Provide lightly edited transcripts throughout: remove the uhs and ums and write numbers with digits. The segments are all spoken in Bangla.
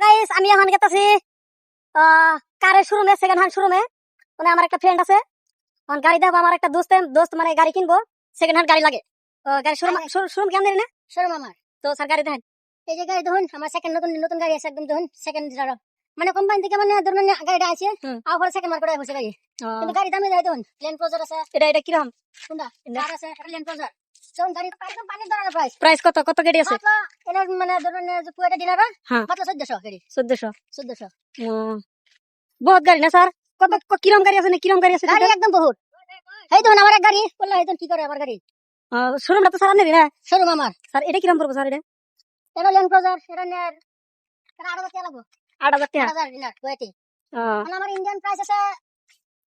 গাইস আমি এখন গেতাছি কারের শোরুমে, সেকেন্ড হ্যান্ড শোরুমে। মানে আমার একটা ফ্রেন্ড আছে, এখন গাড়ি দেখবো। আমার একটা দোস্ত মানে গাড়ি কিনবো, সেকেন্ড হ্যান্ড গাড়ি লাগে। গাড়ি শোরুম কেমন জানি না, শোরুম আমার। তো স্যার গাড়ি দেখেন। এই যে গাড়ি দেখুন, আমার সেকেন্ড নতুন নতুন গাড়ি আছে, একদম দেখুন সেকেন্ড ডিলার। মানে কোম্পানি থেকে মানে ধরুন গাড়িটা আছে, আর পরে সেকেন্ড মার্কেটে হচ্ছে গাড়ি। কিন্তু গাড়ি দামি যায় দেখুন। ল্যান্ড ক্রুজার আছে। এটা কিরকম কোনটা কার আছে? Land cruiser. যখন গাড়ি একদম পানির দাঁড়ানো প্রাইস। প্রাইস কত কত গাড়ি আছে? মাত্র এর মানে ধরুন যে পুরোটা ডিলার মাত্র 1400 গাড়ি। 1400 1400 বহুত গাড়ি না স্যার? কিরম গাড়ি আছে না, কিরম গাড়ি আছে? গাড়ি একদম বহুত। এই দেখুন আমার এক গাড়ি বললো, এই কি করে আমার গাড়ি। শোরুমটা তো স্যার নেবি না? শোরুম আমার। স্যার এটা কিরম পড়বো স্যার? এটা ল্যান্ড ক্রুজার, এটা নেয়ার 8000 টাকা লাগবে। 8000 টাকা? 8000 ডিলার ওইটি। মানে আমার ইন্ডিয়ান প্রাইস আছে,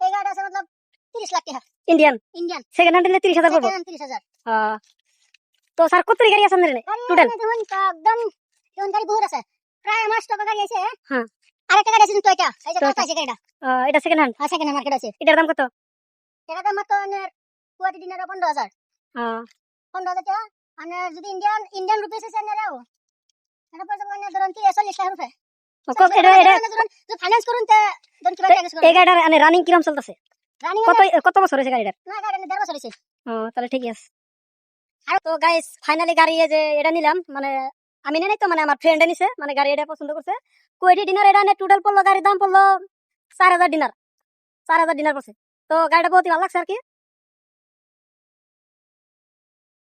এই গাড়ি আছে मतलब 30 লাখ টাকা ইন্ডিয়ান। ইন্ডিয়ান সেকেন্ড হ্যান্ড নিলে 30,000 পড়বো। 30,000। তো স্যার কত গাড়ি আছে আপনাদের টোটাল? দেখুন একদম দেখুন গাড়ি বহুত আছে, প্রায় আমার স্টক গাড়ি আছে। হ্যাঁ, আরেকটা গাড়ি আছে টয়োটা, এই যে টয়োটা আছে গাড়িটা। এটা সেকেন্ড হ্যান্ড। হ্যাঁ সেকেন্ড মার্কেট আছে। এটার দাম কত? এটা দাম মাত্র কুয়াটি দিনের 15,000। 15,000 টাকা। মানে যদি ইন্ডিয়ান রুপিস আছে নেও, এটা পড়বে মানে ধরুন 40 লাখ রুপে। ধরুন যদি ফাইন্যান্স করুন তে ধরুন কিভাবে ফাইন্যান্স করুন। এই গাড়িটার মানে রানিং কিরম চলতেছে? রানিং কত বছর হয়েছে গাড়িটার? না গাড়ি 1.5 বছর হয়েছে। তাহলে ঠিকই আছে। আর তো গাইস ফাইনালি গাড়ি এই যে এটা নিলাম, মানে আমি নেই তো, মানে আমার ফ্রেন্ডে নিছে, মানে গাড়ি এটা পছন্দ করছে। কোয়েটি ডিনার এটা টোটাল পড়লো, গাড়ির দাম পড়লো 4000 ডিনার। 4000 ডিনার পড়ছে। তো গাড়িটা বহুত ভালো লাগছে আর কি।